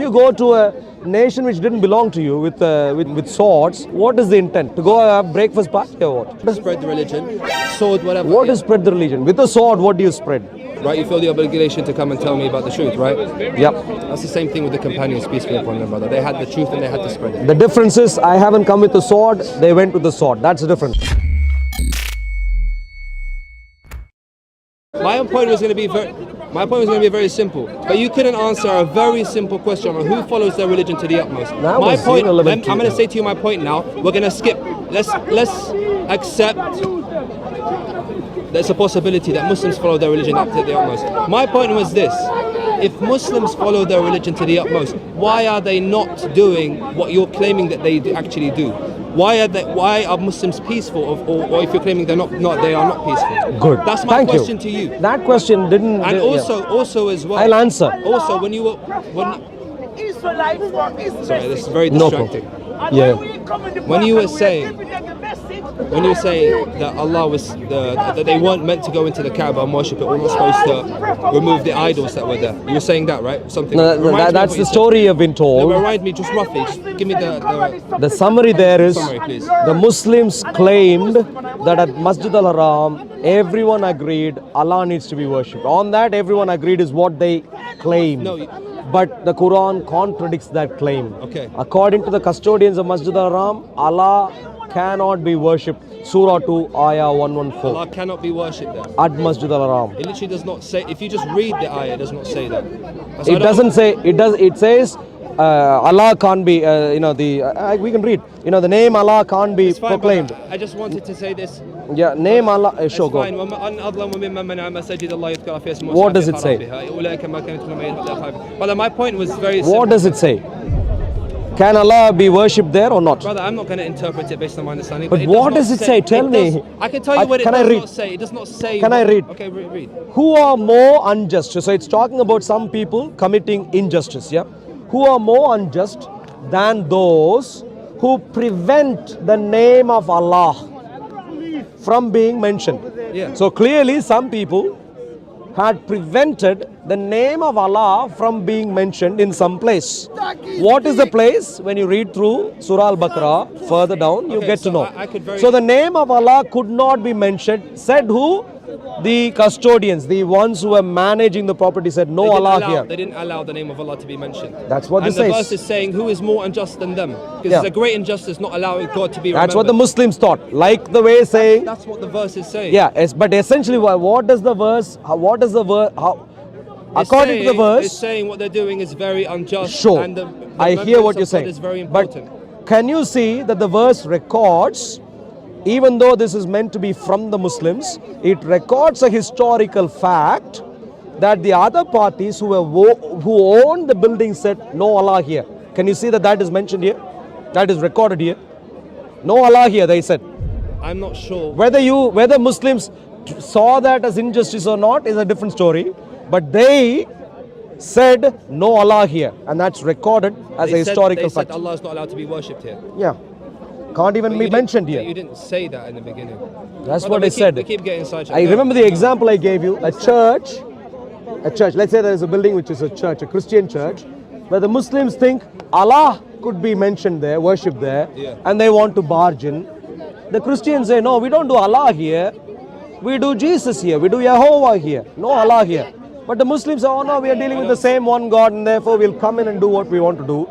you go to a nation which didn't belong to you with swords, what is the intent? To go have breakfast party or what? Spread the religion, sword, whatever. What is spread the religion? With a sword, what do you spread? Right, you feel the obligation to come and tell me about the truth, right? Yep. That's the same thing with the companions, peace be upon them, brother. They had the truth and they had to spread it. The difference is, I haven't come with a sword, they went with the sword. That's the difference. My point was going to be very simple, but you couldn't answer a very simple question on who follows their religion to the utmost. My point, I'm going to say to you my point now. We're going to skip. Let's accept there's a possibility that Muslims follow their religion up to the utmost. My point was this: if Muslims follow their religion to the utmost, why are they not doing what you're claiming that they actually do? Why are Muslims peaceful, or if you're claiming they are not peaceful? Good. That's my question to you. That question didn't. And also as well. I'll answer. Also, when Israelites from Israel. Sorry, this is very distracting. Yeah. When you were saying that Allah was that they weren't meant to go into the Kaaba and worship it, we're not supposed to remove the idols that were there. You were saying that, right? Something. That's the story you've been told. No, remind me just roughly. Just give me the summary. There is summary, please. The Muslims claimed that at Masjid al-Haram, everyone agreed Allah needs to be worshipped. On that, everyone agreed is what they claim. No. But the Quran contradicts that claim. Okay. According to the custodians of Masjid al-Haram, Allah cannot be worshipped. Surah 2, Ayah 114. Allah cannot be worshipped there. At Masjid al-Haram. It literally does not say. If you just read the ayah, it does not say that. It doesn't say. It does. It says Allah can't be. We can read. The name Allah can't be proclaimed. I just wanted to say this. Yeah, name Allah. Sure, go. What does it say? Brother, my point was very simple. What does it say? Can Allah be worshipped there or not? Brother, I'm not going to interpret it based on my understanding. But what does it say? Tell me. I can tell you what it does not say. It does not say. Can I read? Okay, read. Who are more unjust? So it's talking about some people committing injustice. Yeah. Who are more unjust than those who prevent the name of Allah from being mentioned? Yeah. So clearly, some people had prevented the name of Allah from being mentioned in some place. What is the place? When you read through Surah Al-Baqarah, further down, you get to know. So the name of Allah could not be mentioned. Said who? The custodians, the ones who were managing the property said, no Allah here. They didn't allow the name of Allah to be mentioned. That's what this says. says. And the verse is saying, who is more unjust than them? Because it's a great injustice not allowing God to be remembered. That's what the Muslims thought. Like the way saying. That's what the verse is saying. Yeah, but essentially, what does the verse, according to the verse. It's saying what they're doing is very unjust. Sure, and I hear what you're saying. Is very important. But can you see that the verse records, even though this is meant to be from the Muslims, it records a historical fact that the other parties who owned the building said, no Allah here. Can you see that is mentioned here? That is recorded here. No Allah here, they said. I'm not sure. Whether Muslims saw that as injustice or not is a different story. But they said, no Allah here. And that's recorded as a historical fact. They said Allah is not allowed to be worshipped here. Yeah. Can't even be mentioned here. You didn't say that in the beginning. That's what I said. We keep getting sidetracked. I remember the example I gave you. A church. Let's say there is a building which is a church, a Christian church, where the Muslims think Allah could be mentioned there, worshipped there, and they want to barge in. The Christians say, no, we don't do Allah here. We do Jesus here. We do Jehovah here. No Allah here. But the Muslims say, oh no, we are dealing with the same one God, and therefore we'll come in and do what we want to do.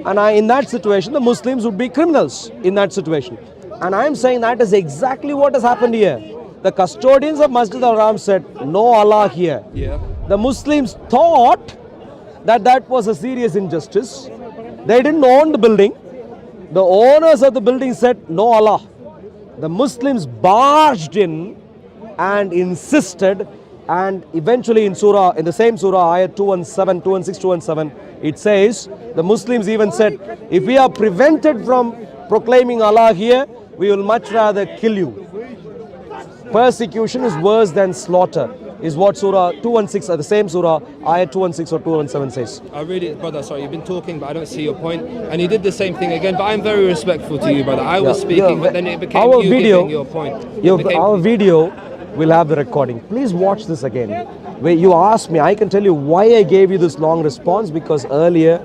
And in that situation, the Muslims would be criminals in that situation. And I'm saying that is exactly what has happened here. The custodians of Masjid al-Haram said, no Allah here. Yeah. The Muslims thought that was a serious injustice. They didn't own the building. The owners of the building said, no Allah. The Muslims barged in and insisted, and eventually in the same surah, ayat 217, 216, 217, it says, the Muslims even said, if we are prevented from proclaiming Allah here, we will much rather kill you. Persecution is worse than slaughter, is what surah 216, the same surah, ayat 216 or 217 says. Brother, sorry, you've been talking, but I don't see your point. And you did the same thing again, but I'm very respectful to you, brother. I was speaking, but then it became giving your point. Our video will have the recording. Please watch this again. Where you asked me, I can tell you why I gave you this long response, because earlier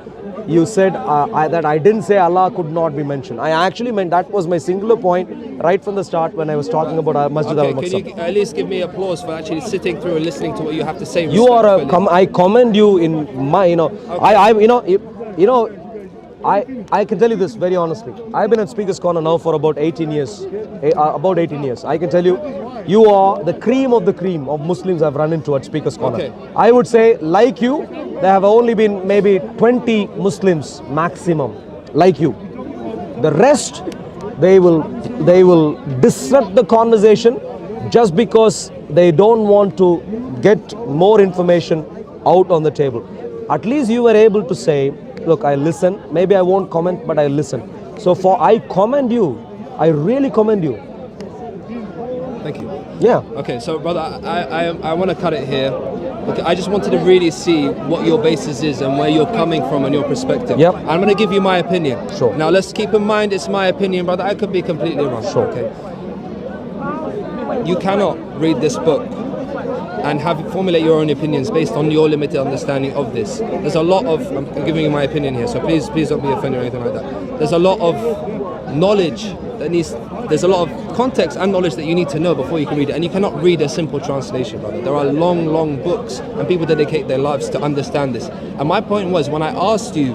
you said that I didn't say Allah could not be mentioned. I actually meant that was my singular point right from the start when I was talking about Masjid Okay, al-Aqsa. can you at least give me applause for actually sitting through and listening to what you have to say? You are a respectfully? I commend you in my I can tell you this very honestly. I've been at Speaker's Corner now for about 18 years. About 18 years. I can tell you, you are the cream of Muslims I've run into at Speaker's Corner. Okay. I would say, like you, there have only been maybe 20 Muslims maximum, like you. The rest, they will disrupt the conversation just because they don't want to get more information out on the table. At least you were able to say, look, I listen. Maybe I won't comment, but I listen. So I commend you. I really commend you. Thank you. Yeah. Okay, so brother, I want to cut it here. Okay, I just wanted to really see what your basis is and where you're coming from and your perspective. Yep. I'm going to give you my opinion. Sure. Now let's keep in mind it's my opinion, brother. I could be completely wrong. Sure. Okay. You cannot read this book and formulate your own opinions based on your limited understanding of this. There's a lot of, I'm giving you my opinion here, so please don't be offended or anything like that. There's a lot of knowledge there's a lot of context and knowledge that you need to know before you can read it, and you cannot read a simple translation, brother. There are long books, and people dedicate their lives to understand this. And my point was, when I asked you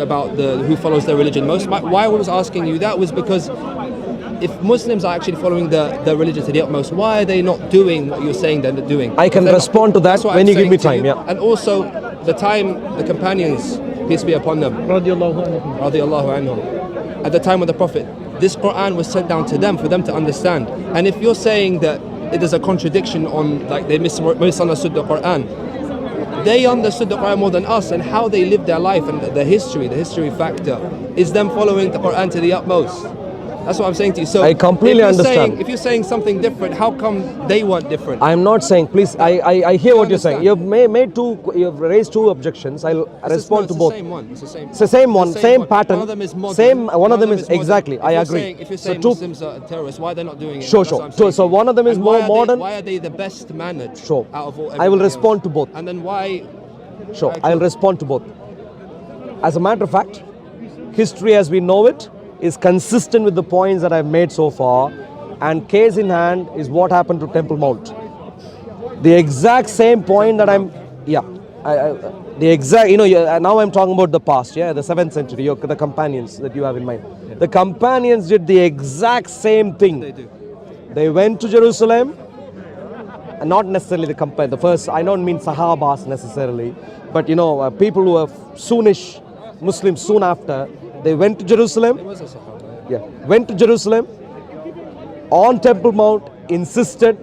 about who follows their religion most, why I was asking you that was because if Muslims are actually following the religion to the utmost, why are they not doing what you're saying they're doing? I can respond to that when you give me time. Yeah. And also, the time the companions, peace be upon them, radiallahu anhum, at the time of the Prophet, this Quran was sent down to them for them to understand. And if you're saying that it is a contradiction on, like, they misunderstood the Quran, they understood the Quran more than us, and how they lived their life and the history factor is them following the Quran to the utmost. That's what I'm saying to you. So I completely understand. If you're saying something different, how come they weren't different? I'm not saying, please, I hear what you're saying. You've raised two objections. I'll respond to both. It's the same one. It's the same one, same pattern. One of them is modern. One of them is modern. exactly. I agree. If you're saying so Muslims are terrorists, why are they not doing it? Sure. That's what I'm saying. So one of them is more modern. Why are they the best mannered? Sure. Out of all. I will everything respond else? to both. And then why? Sure. I'll respond to both. As a matter of fact, history as we know it is consistent with the points that I've made so far, and case in hand is what happened to Temple Mount. The exact same point that the exact, now I'm talking about the past, the 7th century, the companions that you have in mind. Yeah. The companions did the exact same thing. They went to Jerusalem, and not necessarily the first, I don't mean Sahabas necessarily, but people who were soonish Muslims soon after, they went to Jerusalem. Went to Jerusalem on Temple Mount, insisted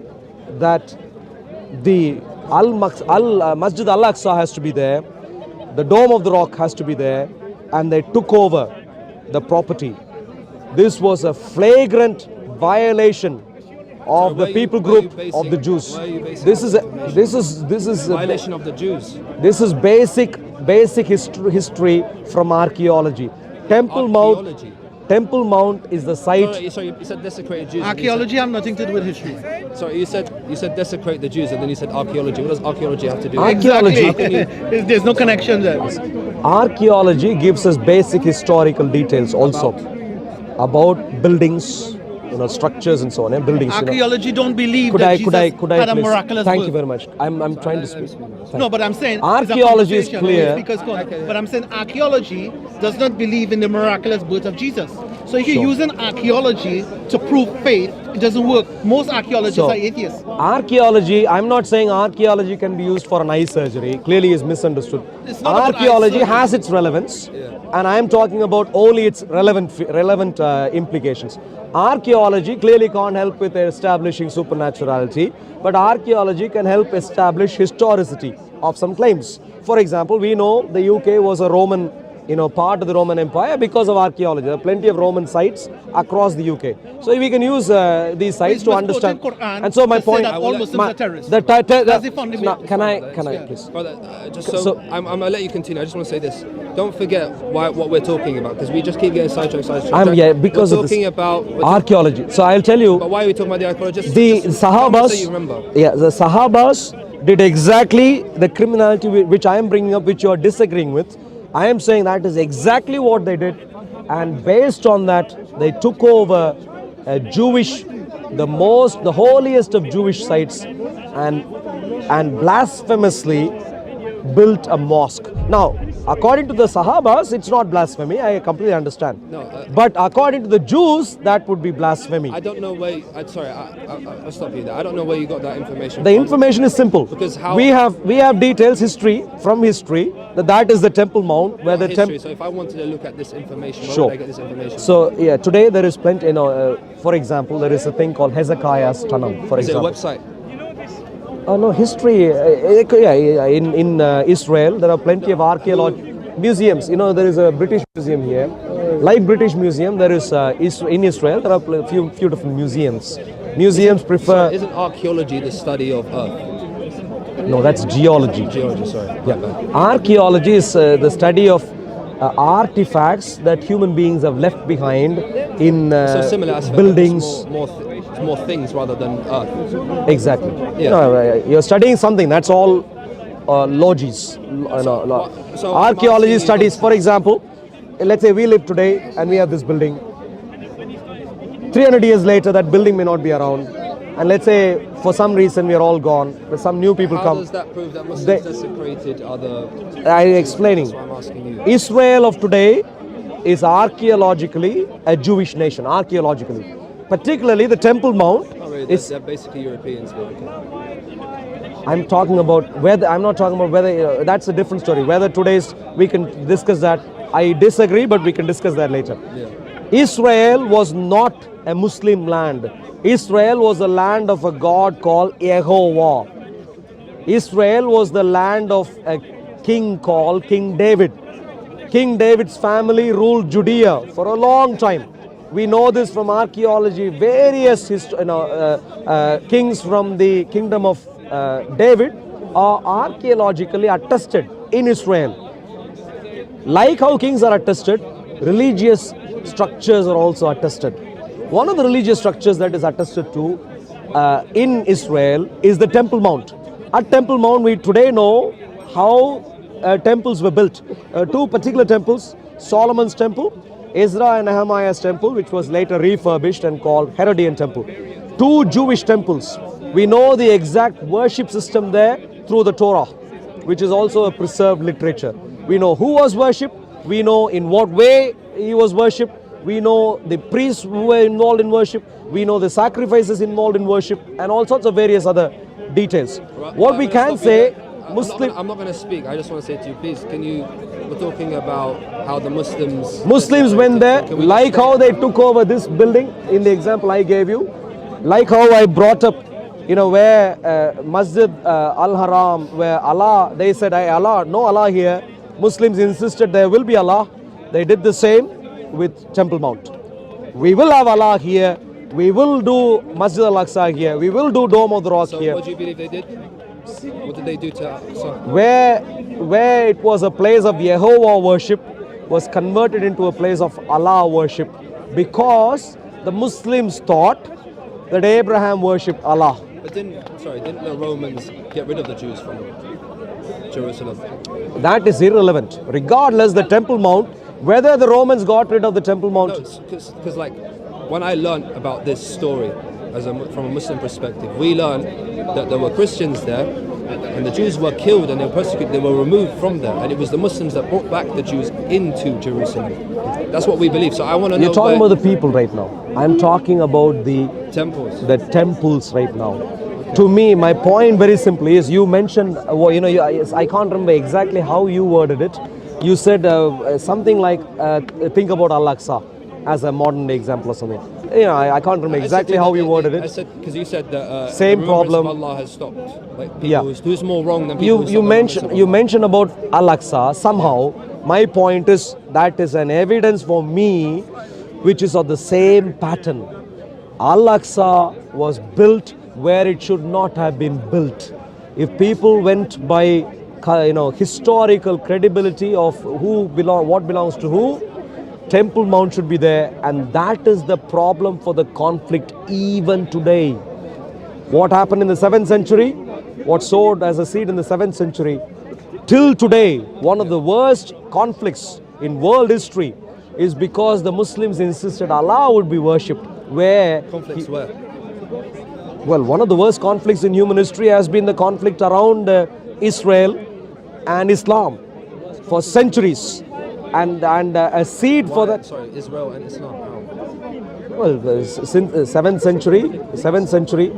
that the Masjid al-Aqsa has to be there, the Dome of the Rock has to be there, and they took over the property. This was a flagrant violation of the people group of the Jews. This is violation of the Jews. This is basic history from archaeology. Temple Mount is the site. Sorry, you said desecrated Jews. Archaeology has nothing to do with history. Sorry, you said desecrate the Jews, and then you said archaeology. What does archaeology have to do? Archaeology. There's no connection there. Archaeology gives us basic historical details also about buildings, structures and so on. Buildings. Archaeology don't believe that Jesus had a miraculous Thank birth. you very much. I'm trying to speak. No, but I'm saying archaeology is clear. But I'm saying archaeology does not believe in the miraculous birth of Jesus. So if you're using archaeology to prove faith, it doesn't work. Most archaeologists are atheists. Archaeology, I'm not saying archaeology can be used for an eye surgery. Clearly is misunderstood. Archaeology has its relevance, and I am talking about only its relevant implications. Archaeology clearly can't help with establishing supernaturality, but archaeology can help establish historicity of some claims. For example, we know the UK was a Roman, part of the Roman Empire because of archaeology. There are plenty of Roman sites across the UK. So we can use these sites to understand. And so my point, all Muslims are terrorists. Can I please? Brother, I'm gonna let you continue. I just want to say this. Don't forget what we're talking about, because we just keep getting sidetracked. Because we're talking about archaeology. So I'll tell you. But why are we talking about the archaeologists? The Sahabas. So you remember. The Sahabas did exactly the criminality which I am bringing up, which you are disagreeing with. I am saying that is exactly what they did, and based on that, they took over a Jewish, the holiest of Jewish sites, and blasphemously built a mosque. Now, according to the Sahabas, it's not blasphemy. I completely understand. No, but according to the Jews, that would be blasphemy. I don't know where. I'll stop you there. I don't know where you got that information. The from. information is simple. Because how- we have details, history that is the Temple Mount where the history. temple. So if I wanted to look at this information, where Sure. would I get this information? So yeah, today there is plenty. For example, there is a thing called Hezekiah's Tanam. For Is it a example, website? no history. In Israel, there are plenty of archaeological museums. There is a British museum here, like British Museum. There is in Israel. There are a few different museums. Museums prefer. Isn't archaeology the study of Earth? No, that's geology. Geology, sorry. Yeah. Archaeology is the study of artifacts that human beings have left behind in So similar aspect. buildings. It's more things rather than Earth. Exactly. Yeah. You're studying something. That's all logis. So Archaeology I'm asking you- studies, for example, let's say we live today and we have this building. 300 years later, that building may not be around. And let's say for some reason we are all gone, but some new people How come. does that prove that Muslims They- desecrated other? I'm explaining. That's what I'm asking you. Israel of today is archaeologically a Jewish nation, archaeologically. Particularly the Temple Mount Not really, is, they're basically Europeans. But okay. I'm talking about whether, I'm not talking about whether, that's a different story. Whether today's, we can discuss that. I disagree, but we can discuss that later. Yeah. Israel was not a Muslim land. Israel was the land of a god called Yehovah. Israel was the land of a king called King David. King David's family ruled Judea for a long time. We know this from archaeology. Various kings from the kingdom of David are archaeologically attested in Israel. Like how kings are attested, religious structures are also attested. One of the religious structures that is attested to in Israel is the Temple Mount. At Temple Mount, we today know how temples were built. Two particular temples, Solomon's temple, Ezra and Nehemiah's temple, which was later refurbished and called Herodian temple. Two Jewish temples. We know the exact worship system there through the Torah, which is also a preserved literature. We know who was worshipped, we know in what way he was worshipped, we know the priests who were involved in worship, we know the sacrifices involved in worship, and all sorts of various other details. Right, What I'm we gonna can stop you say, there. Muslim I'm not going to speak. I just want to say to you, please, we're talking about how the Muslims went there, Can we like how they took over this building in the example I gave you, like how I brought up, where Masjid Al-Haram, where Allah, they said, Allah, no Allah here. Muslims insisted there will be Allah. They did the same with Temple Mount. We will have Allah here. We will do Masjid Al-Aqsa here. We will do Dome of the Rock So here. what do you believe they did? What did they do to Aqsa? Where it was a place of Yehovah worship was converted into a place of Allah worship, because the Muslims thought that Abraham worshipped Allah. But didn't the Romans get rid of the Jews from Jerusalem? That is irrelevant. Regardless, the Temple Mount, whether the Romans got rid of the Temple Mount, Because like when I learned about this story from a Muslim perspective, we learned that there were Christians there and the Jews were killed and they were persecuted, they were removed from there, and it was the Muslims that brought back the Jews into Jerusalem. That's what we believe. So I want to know you're talking where about the people right now. I'm talking about the temples right now. To me, my point very simply is, you mentioned, I can't remember exactly how you worded it. You said something like, think about Al-Aqsa as a modern day example or something. I can't remember exactly how you worded it. I said, because you said that Same the problem. of Allah has stopped. Like people Yeah. who's more wrong than people You mentioned about Al-Aqsa. Somehow, my point is that is an evidence for me, which is of the same pattern. Al-Aqsa was built where it should not have been built. If people went by historical credibility of what belongs to who, Temple Mount should be there, and that is the problem for the conflict even today. What happened in the 7th century, what sowed as a seed in the 7th century, till today, one of the worst conflicts in world history is because the Muslims insisted Allah would be worshipped. Where Conflicts where? well, one of the worst conflicts in human history has been the conflict around Israel and Islam for centuries, and a seed for that. Sorry, Israel and Islam. How? Well, since 7th century,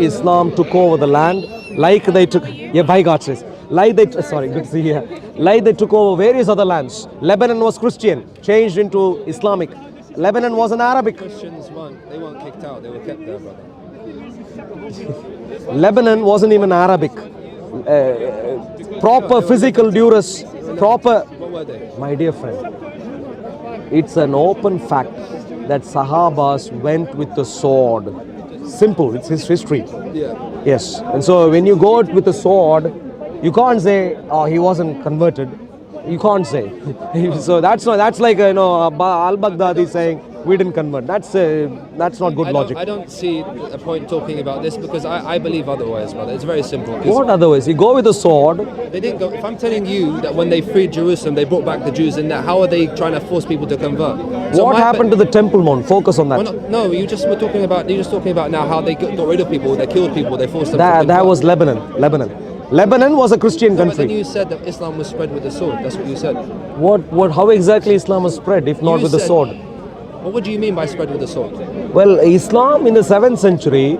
Islam took over the land like they took. Yeah, by God's grace. Like they, sorry, good to see you. Like they took over various other lands. Lebanon was Christian, changed into Islamic. Lebanon was an Arabic. Christians they weren't kicked out, they were kept there, brother. Lebanon wasn't even Arabic. Proper physical duress, proper. What were they? My dear friend, it's an open fact that Sahabas went with the sword. Simple, it's his history. Yeah. Yes, and so when you go out with a sword, you can't say, oh, he wasn't converted. You can't say. So that's like al-Baghdadi saying we didn't convert. That's not good logic. I don't see a point talking about this because I believe otherwise, brother. It's very simple. 'Cause What otherwise? You go with a sword. They didn't go. If I'm telling you that when they freed Jerusalem, they brought back the Jews, and that how are they trying to force people to convert? So What happened to the Temple Mount? Focus on that. No, you just were talking about. You're just talking about now how they got rid of people, they killed people, they forced them. to That convert. was Lebanon. Lebanon was a Christian But then country. you said that Islam was spread with the sword. That's what you said. How exactly Islam was spread if not You with the said- sword? Well, what do you mean by spread with the sword? Well, Islam in the 7th century,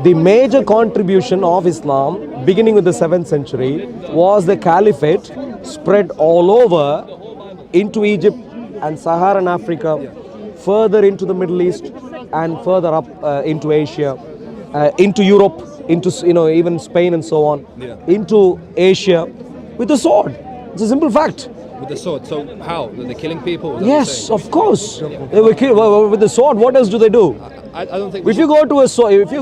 the major contribution of Islam, beginning with the 7th century, was the caliphate spread all over into Egypt and Saharan Africa, further into the Middle East, and further up into Asia, into Europe, into even Spain and so on, into Asia, with the sword. It's a simple fact. With the sword. So how? They're killing people? Is that what you're Yes, saying? of course. They were killed with the sword. What else do they do? I don't think. If you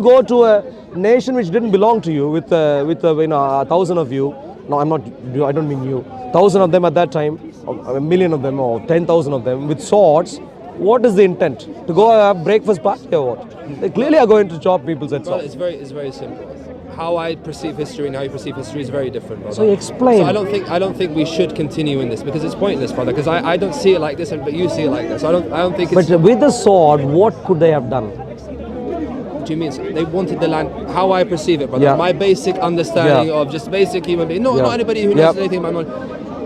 go to a nation which didn't belong to you, with 1,000 of you, no, I don't mean you, 1,000 of them at that time, or a million of them, or 10,000 of them with swords, what is the intent? To go have breakfast party or what? They clearly are going to chop people's heads Well, off. it's very simple. How I perceive history and how you perceive history is very different, brother. So explain. So I don't think we should continue in this because it's pointless, brother. Because I don't see it like this, but you see it like this. I don't think it's. But with the sword, what could they have done? What do you mean? So they wanted the land. How I perceive it, brother. Yeah. My basic understanding Yeah. of just basic human being. No, Yeah. not anybody who knows Yep. anything about money.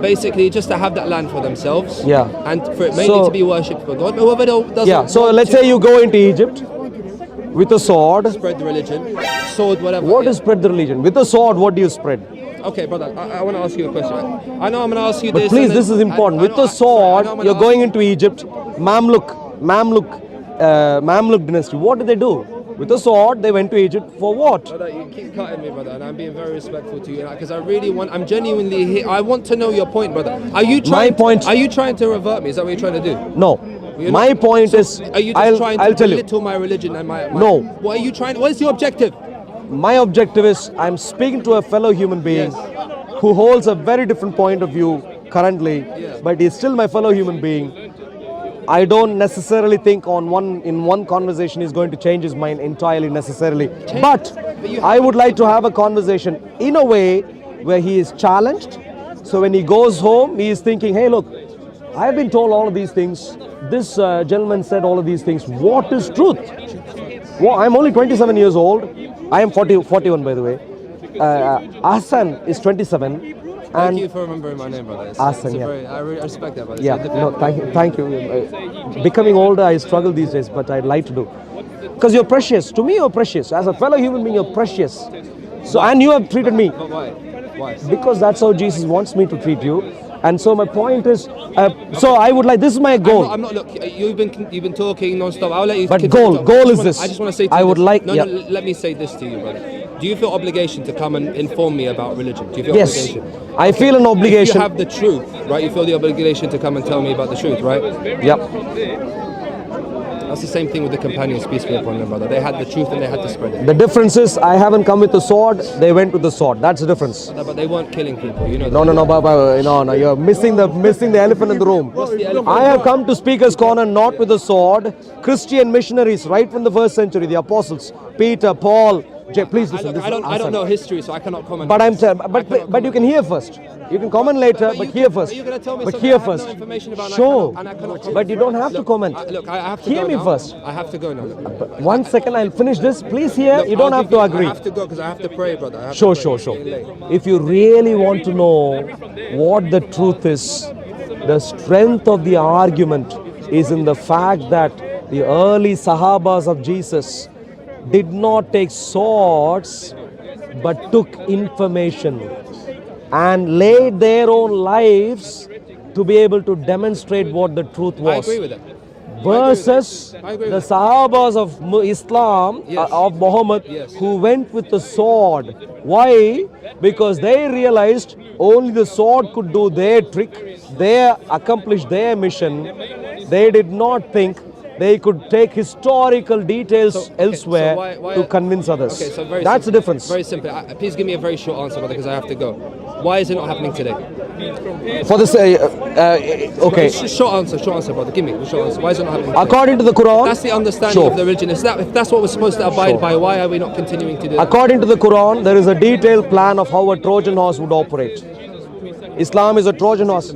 Basically, just to have that land for themselves. Yeah. And for it mainly So- to be worshipped for God. But whoever doesn't. Yeah, so want let's to say you go into Egypt with a sword. spread the religion, sword, whatever. What yeah. is spread the religion? With a sword, what do you spread? Okay, brother, I want to ask you a question. I know I'm going to ask you But this. please, and then- this is important. I With know- the sorry, I sword, know I'm you're gonna going ask- into Egypt, Mamluk dynasty. What did they do? With the sword, they went to Egypt for what? Brother, you keep cutting me, brother, and I'm being very respectful to you because I really I'm genuinely here. I want to know your point, brother. Are you trying? point- Are you trying to revert me? Is that what you're trying to do? No. You're My not- point is, Are you just trying to I'll tell you. belittle my religion and my? No. What are you trying? What is your objective? My objective is, I'm speaking to a fellow human being who holds a very different point of view currently, but he's still my fellow human being. I don't necessarily think in one conversation he's going to change his mind entirely necessarily. But I would like to have a conversation in a way where he is challenged. So when he goes home, he is thinking, hey, look, I have been told all of these things. This gentleman said all of these things. What is truth? Well, I'm only 27 years old. I am 41 by the way. Hassan is 27. Thank you for remembering my name, brother. Hassan, yeah. I really respect that, brother. It's Yeah, a difficult- no, thank you. Becoming older, I struggle these days, but I'd like to do. Because you're precious. To me, you're precious. As a fellow human being, you're precious. So, and you have treated me. But why? Why? Because that's how Jesus wants me to treat you. And so my point is, so I would like, this is my goal. I'm not. Look, you've been talking non-stop. I'll let you. But continue. goal is this. I just want to say. To I you would this. like- No, yeah. no. Let me say this to you, brother. Do you feel obligation to come and inform me about religion? Do you feel Yes, obligation? I feel an If obligation. you have the truth, right? You feel the obligation to come and tell me about the truth, right? Yep. That's the same thing with the companions, peace be upon them, brother. They had the truth and they had to spread it. The difference is, I haven't come with the sword. They went with the sword. That's the difference. No, but they weren't killing people, you know. No, no. You're missing the elephant in the room. the elephant? I have come to Speaker's Corner not with a sword. Christian missionaries, right from the first century, the apostles, Peter, Paul, Jay, please listen. Look, This I is don't Hassan. know history, so I cannot comment. But on I'm this. saying, I but cannot but you can hear first. You can comment later, but hear first. You're going to tell me But something hear I have first. no information about, Sure. and I cannot comment. But you don't have to Look, comment. Look, I have to Hear go me now. first. I have to go now. Look. One second, I'll finish this. Please hear. Look, You don't I'll have give to you- agree. I have to go because I have to pray, brother. I have Sure, to pray. sure, It's sure. getting late. If you really want to know what the truth is, the strength of the argument is in the fact that the early Sahabas of Jesus did not take swords but took information and laid their own lives to be able to demonstrate what the truth I was. agree with that. Versus I agree with the that. Sahabas of Islam, Yes. of Muhammad, Yes. who went with the sword. Why? Because they realized only the sword could do their trick, they accomplished their mission. They did not think they could take historical details So, okay, elsewhere so why- to convince others. Okay, so very That's the simple. difference. Very simple. Please give me a very short answer, brother, because I have to go. Why is it not happening today? For this, okay. Short answer, brother. Give me a short answer. Why is it not happening today? According to the Quran, That's the understanding Sure. of the religion. If that's what we're supposed to abide Sure. by, why are we not continuing to do that? according to the Quran, there is a detailed plan of how a Trojan horse would operate. Islam is a Trojan horse.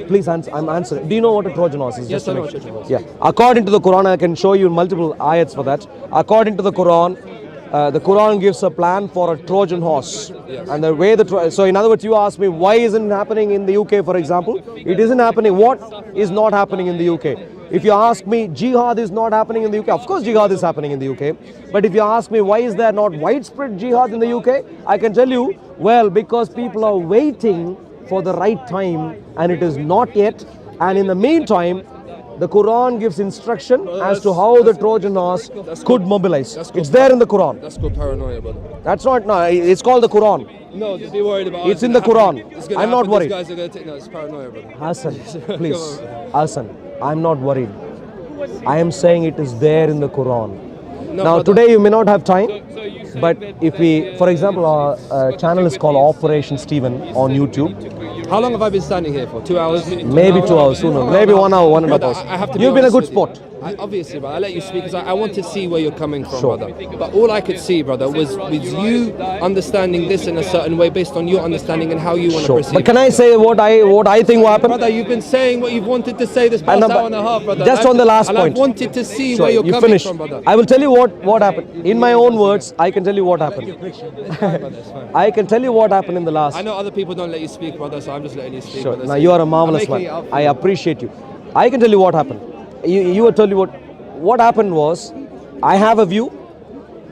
Please answer. I'm answering. Do you know what a Trojan horse is? Yes, Just to I know make what a Trojan horse Yeah. According to the Quran, I can show you multiple ayats for that. According to the Quran gives a plan for a Trojan horse. Yes. And the way so in other words, you ask me why isn't it happening in the UK, for example? It isn't happening. What is not happening in the UK? If you ask me, jihad is not happening in the UK. Of course, jihad is happening in the UK. But if you ask me, why is there not widespread jihad in the UK? I can tell you, well, because people are waiting for the right time and it is not yet. And in the meantime, the Quran gives instruction as to how the Trojan horse could mobilize. It's there in the Quran. That's called paranoia, brother. That's not, no, it's called the Quran. No, be worried about. It's in the Quran. I'm not worried. These guys are going to take. No, it's paranoia, brother. Hassan, please. Hassan, I'm not worried. I am saying it is there in the Quran. No, Now, brother. today you may not have time, but if we, for example, our channel is called Operation Stephen on YouTube. How long have I been standing here for? 2 hours? Maybe 2 hours sooner, maybe 1 hour, 1.5 Brother, hours. I have to be You've been a honest good with you. sport. Obviously, but I let you speak because I want to see where you're coming from, Sure. brother. But all I could see, brother, was you understanding this in a certain way based on your understanding and how you want to Sure. proceed. But can I say what I think will happen? Brother, you've been saying what you've wanted to say this past know, but hour and a half, brother. just on the last and point. I wanted to see Sure, where you're you coming finish. from, brother. I will tell you what happened. In my own words, I can tell you what happened. I can tell you what happened in the last. I know other people don't let you speak, brother, so I'm just letting you speak. Sure. brother. Now So you are a I'm marvelous making man. it up for I you. appreciate you. I can tell you what happened. You were telling what happened was, I have a view,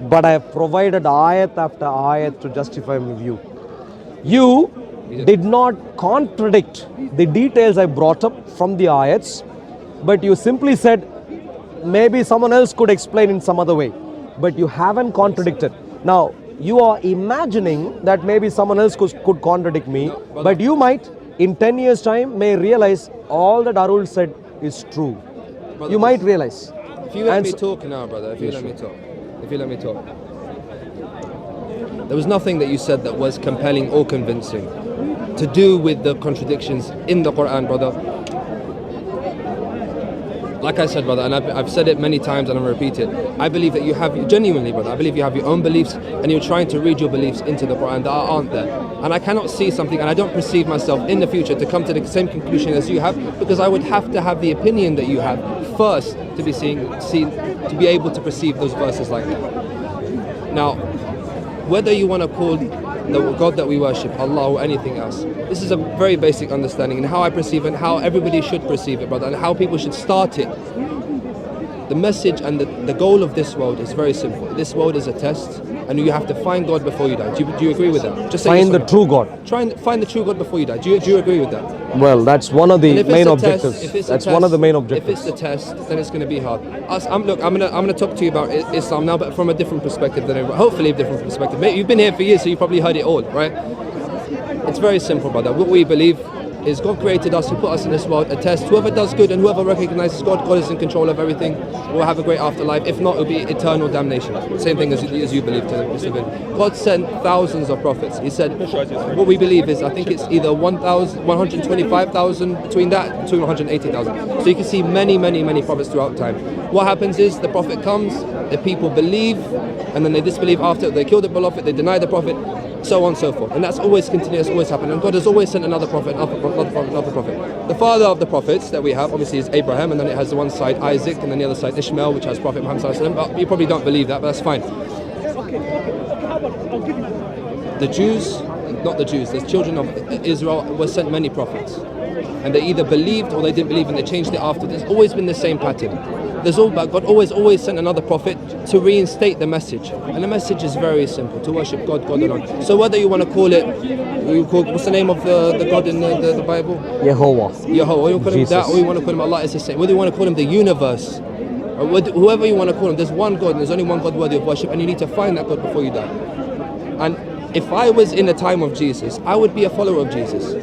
but I have provided ayat after ayat to justify my view. You did not contradict the details I brought up from the ayats, but you simply said maybe someone else could explain in some other way, but you haven't contradicted. Now, you are imagining that maybe someone else could contradict me, but you might, in 10 years' time, may realize all that Arul said is true. Brother, You might realize. If you let And me so- talk now, brother, if you let me talk. If you let me talk. There was nothing that you said that was compelling or convincing to do with the contradictions in the Quran, brother. Like I said, brother, and I've said it many times and I'm going to repeat it. I believe that you have, genuinely, brother, I believe you have your own beliefs and you're trying to read your beliefs into the Quran that aren't there. And I cannot see something, and I don't perceive myself in the future to come to the same conclusion as you have, because I would have to have the opinion that you have first to be to be able to perceive those verses like that. Now, whether you want to call the God that we worship Allah or anything else, this is a very basic understanding and how I perceive it and how everybody should perceive it, brother, and how people should start it. The message and the goal of this world is very simple. This world is a test, and you have to find God before you die. Do you agree with that? Just say Find yes the or no. true God. Try and find the true God before you die. Do you agree with that? Well, that's one of And the if it's main a test- objectives. if it's a That's test- one of the main If objectives. it's the test, then it's going to be hard. Look, I'm gonna talk to you about Islam now, but from a different perspective than everyone. Hopefully, a different perspective. You've been here for years, so you probably heard it all, right? It's very simple, brother. What we believe is God created us, He put us in this world, a test. Whoever does good and whoever recognizes God, God is in control of everything, will have a great afterlife. If not, it will be eternal damnation. Same thing as you believe to Mr. Vin. God sent thousands of prophets. He said, what we believe is, I think it's either 125,000, between 180,000. So you can see many, many, many prophets throughout time. What happens is the prophet comes, the people believe, and then they disbelieve after, they kill the prophet, they deny the prophet, so on and so forth. And that's always continuous, always happened. And God has always sent another prophet, another prophet. The father of the prophets that we have, obviously, is Abraham, and then it has the one side Isaac, and then the other side Ishmael, which has Prophet Muhammad sallallahu alaihi wasallam. But you probably don't believe that, but that's fine. The Jews, not the Jews, the children of Israel were sent many prophets. And they either believed or they didn't believe, and they changed it after. There's always been the same pattern. God always sent another prophet to reinstate the message. And the message is very simple, to worship God alone. So whether you want to call it, what's the name of the God in the Bible? Yehovah. Or you call him Jesus. that, or you want to call him Allah, it's the same. Whether you want to call him the universe, or whoever you want to call him, there's one God, and there's only one God worthy of worship, and you need to find that God before you die. And if I was in the time of Jesus, I would be a follower of Jesus.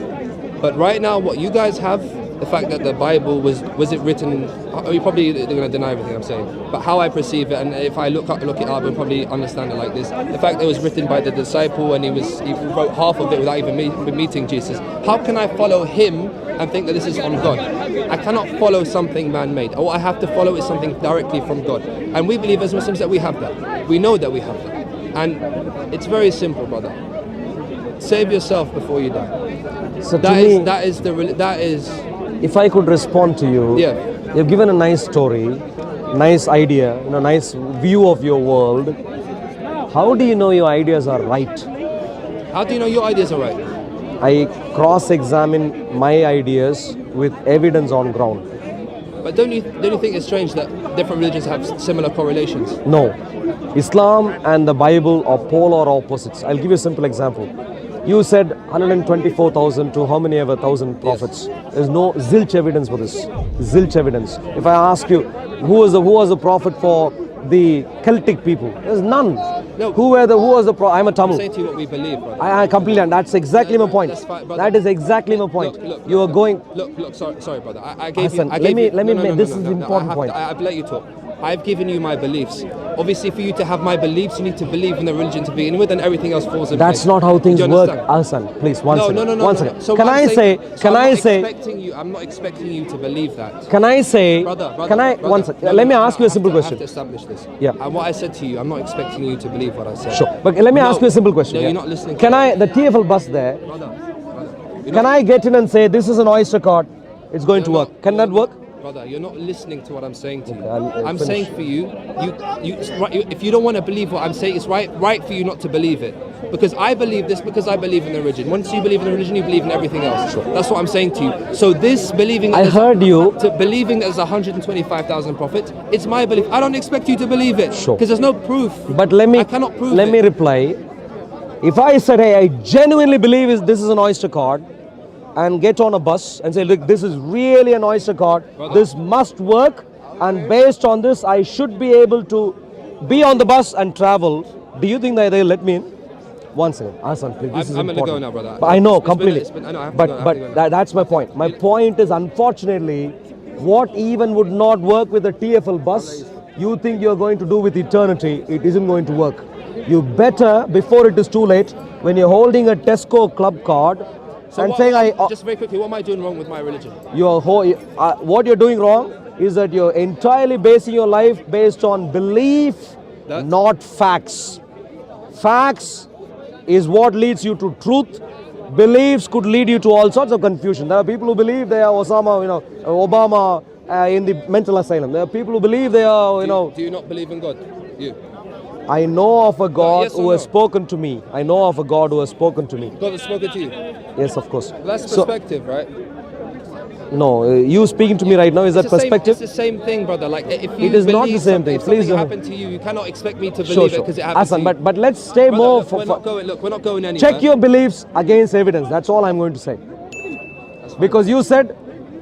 But right now, what you guys have, the fact that the Bible was it written, you probably they're going to deny everything I'm saying, but how I perceive it, and if I look it up and probably understand it like this, the fact that it was written by the disciple and he wrote half of it without even meeting Jesus, how can I follow him and think that this is from God? I cannot follow something man-made. All I have to follow is something directly from God. And we believe as Muslims that we have that. We know that we have that. And it's very simple, brother. Save yourself before you die. So to me, That is. if I could respond to you, Yeah. you've given a nice story, nice idea, nice view of your world. How do you know your ideas are right? How do you know your ideas are right? I cross-examine my ideas with evidence on ground. But don't you think it's strange that different religions have similar correlations? No. Islam and the Bible are polar opposites. I'll give you a simple example. You said 124,000 to how many ever thousand prophets. There's no zilch evidence for this. Zilch evidence. If I ask you, who was the prophet for the Celtic people? There's none. No. Who was the prophet? I'm a I'm Tamil. saying to you what we believe, brother. I completely, and that's exactly my point. That's fine, brother. That is exactly my point. Look, Going. Look, sorry, brother. I gave Hassan, you. I gave let me no, make this is no, an important point. I've let you talk. I've given you my beliefs. Obviously, for you to have my beliefs, you need to believe in the religion to begin with, and everything else falls in place. That's not how things Do you work, understand? Hassan. Please, one second. No. One second. So Can what I I'm say? saying- so Can I'm I not say? expecting you? I'm not expecting you to believe that. Can I say? Brother, Can I? brother, One second. no, Let me no, ask you a simple I have question. to establish this. Yeah. And what I said to you, I'm not expecting you to believe what I said. Sure. But let me ask you a simple question. No, yeah? you're not listening. Can I? The TFL bus there. Brother, you're Can not- I get in and say this is an Oyster card? It's going to you're work. not- Can you're that work? not- Brother, you're not listening to what I'm saying to you. Okay, I'll I'm finish. saying for you, if you don't want to believe what I'm saying, it's right for you not to believe it. Because I believe this, because I believe in the religion. Once you believe in the religion, you believe in everything else. That's what I'm saying to you. So this believing that I there's- heard you. to believing that there's 125,000 prophets, it's my belief. I don't expect you to believe it. Sure. Because there's no proof. But I cannot prove let it. me reply. If I said, hey, I genuinely believe this is an Oyster card, and get on a bus and say, look, this is really an Oyster card. Brother. This must work, and based on this, I should be able to be on the bus and travel. Do you think that they'll let me in? One second, Hassan, please. This is I'm gonna important. go now, brother. But I know It's been- completely. I know, I have to go, I have to go now. That's my point. My point is, unfortunately, what even would not work with the TFL bus, you think you're going to do with eternity, it isn't going to work. You better, before it is too late, when you're holding a Tesco club card, and saying, just very quickly, what am I doing wrong with my religion? what you're doing wrong is that you're entirely basing your life based on belief, not facts. Facts is what leads you to truth. Beliefs could lead you to all sorts of confusion. There are people who believe they are Obama in the mental asylum. There are people who believe they are, Do you not believe in God? You. I know of a God yes or who has no? spoken to me. I know of a God who has spoken to me. God has spoken to you. Yes, of course. That's So, perspective, right? no, you speaking to me right now, is that It's the same- perspective? It's the same thing, brother. Like if you It is not believe the same something, thing. if something Please don't- happened to you, you cannot expect me to believe Sure, it sure. because it happened Hassan, to you. but let's stay Brother, more look, for, we're not going. Look, we're not going anywhere. check your beliefs against evidence. That's all I'm going to say. Because you said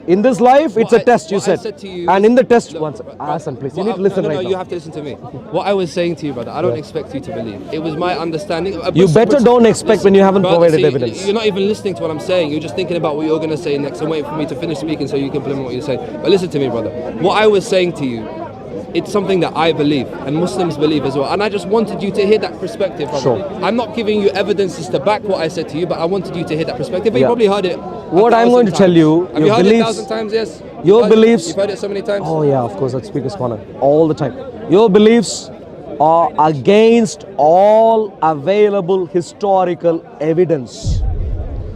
In this life, it's a test, you what I said. said to you- And in the test, Look, once, Hassan, please, you what need I- to listen no, right no, now. you have to listen to me. What I was saying to you, brother, I don't expect you to believe. It was my understanding. You better don't expect when you haven't Brother, provided see, evidence. You're not even listening to what I'm saying. You're just thinking about what you're going to say next and waiting for me to finish speaking so you can implement what you're saying. But listen to me, brother. What I was saying to you, it's something that I believe and Muslims believe as well. And I just wanted you to hear that perspective, brother. Sure. I'm not giving you evidences to back what I said to you, but I wanted you to hear that perspective. But Yeah. you probably heard it. What I'm going to tell you, Have you your heard it beliefs- 1,000 times? Yes. your Heard it? beliefs- You've heard it so many times. Oh yeah, of course, at Speaker's Corner, all the time. Your beliefs are against all available historical evidence.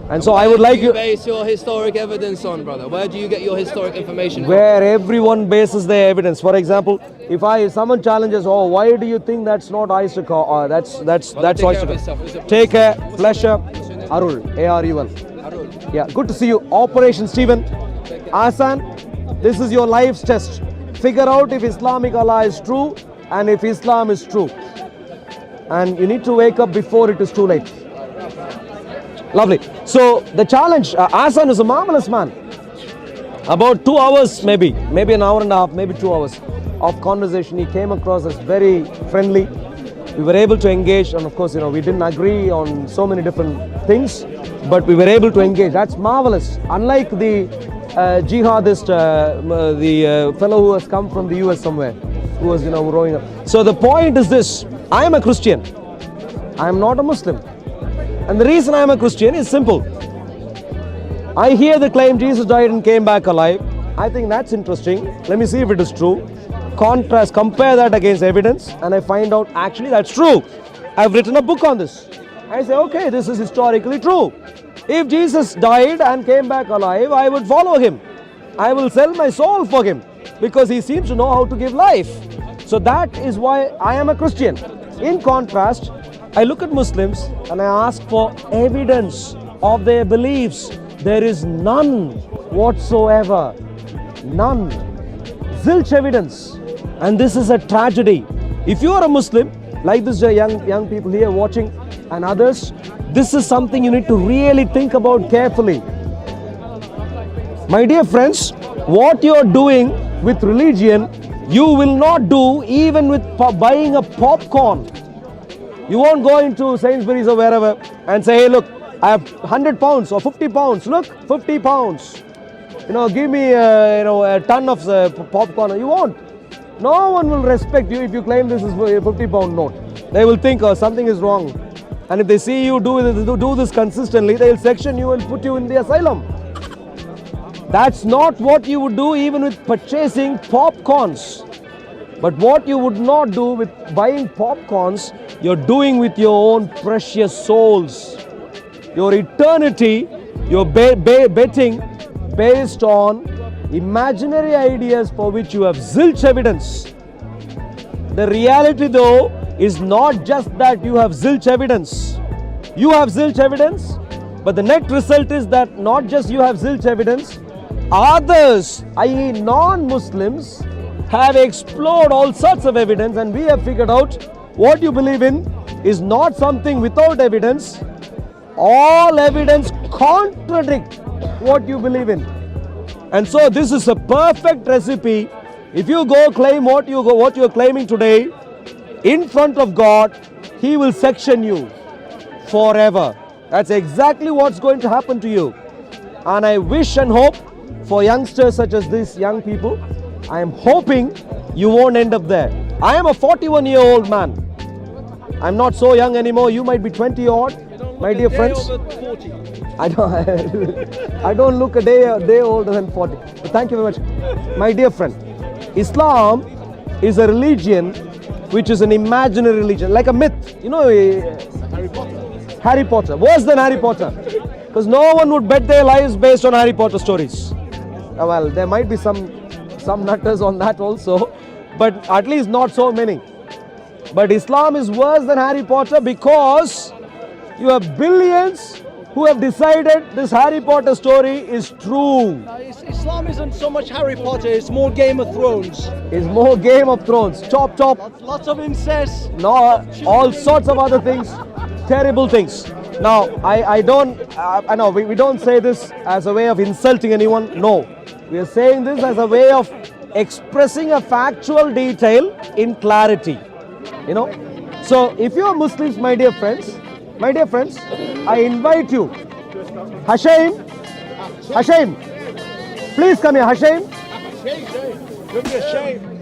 And so I would like you you, base your historic evidence on, brother? Where do you get your historic information from? where everyone bases their evidence. For example, if someone challenges, oh, why do you think that's not oyster car? That's take care of oyster yourself. car. Take care, pleasure, Arul, ARUL. Yeah, good to see you. Operation Stephen. Hassan, this is your life's test. Figure out if Islamic Allah is true and if Islam is true. And you need to wake up before it is too late. Lovely. So the challenge, Hassan is a marvelous man. About 2 hours, maybe an hour and a half, maybe 2 hours of conversation. He came across as very friendly. We were able to engage, and of course, we didn't agree on so many different things, but we were able to engage. That's marvelous. Unlike the jihadist, the fellow who has come from the US somewhere, who was, growing up. So the point is this: I am a Christian. I am not a Muslim, and the reason I am a Christian is simple. I hear the claim Jesus died and came back alive. I think that's interesting. Let me see if it is true. Compare that against evidence, and I find out actually that's true. I've written a book on this. I say, okay, this is historically true. If Jesus died and came back alive, I would follow him. I will sell my soul for him because he seems to know how to give life. So that is why I am a Christian. In contrast, I look at Muslims and I ask for evidence of their beliefs. There is none whatsoever. None. Zilch evidence. And this is a tragedy. If you are a Muslim, like this young people here watching and others, this is something you need to really think about carefully. My dear friends, what you are doing with religion, you will not do even with buying a popcorn. You won't go into Sainsbury's or wherever and say, hey, look, I have 100 pounds or 50 pounds. Look, 50 pounds. Give me a ton of popcorn. You won't. No one will respect you if you claim this is a 50-pound note. They will think something is wrong. And if they see you do this consistently, they'll section you and put you in the asylum. That's not what you would do even with purchasing popcorns. But what you would not do with buying popcorns, you're doing with your own precious souls. Your eternity, you're betting based on imaginary ideas for which you have zilch evidence. The reality though is not just that you have zilch evidence. You have zilch evidence, but the net result is that not just you have zilch evidence, others, i.e. non-Muslims, have explored all sorts of evidence, and we have figured out what you believe in is not something without evidence. All evidence contradict what you believe in. And so this is a perfect recipe. If you go claim what you're claiming today in front of God, He will section you forever. That's exactly what's going to happen to you. And I wish and hope for youngsters such as these young people, I am hoping you won't end up there. I am a 41-year-old man. I'm not so young anymore. You might be 20 odd, my dear friends. I don't look a day older than 40. But thank you very much. My dear friend, Islam is a religion which is an imaginary religion, like a myth. Harry Potter. Worse than Harry Potter. Because no one would bet their lives based on Harry Potter stories. Well, there might be some nutters on that also, but at least not so many. But Islam is worse than Harry Potter because you have billions who have decided this Harry Potter story is true. Islam isn't so much Harry Potter, it's more Game of Thrones. It's more Game of Thrones. Chop, chop. Lots of incest. No, all sorts of other things. Terrible things. Now, I know we don't say this as a way of insulting anyone. No. We are saying this as a way of expressing a factual detail in clarity. You know. So if you are Muslims, my dear friends, I invite you. Hashem, please come here, Hashem. Don't be ashamed.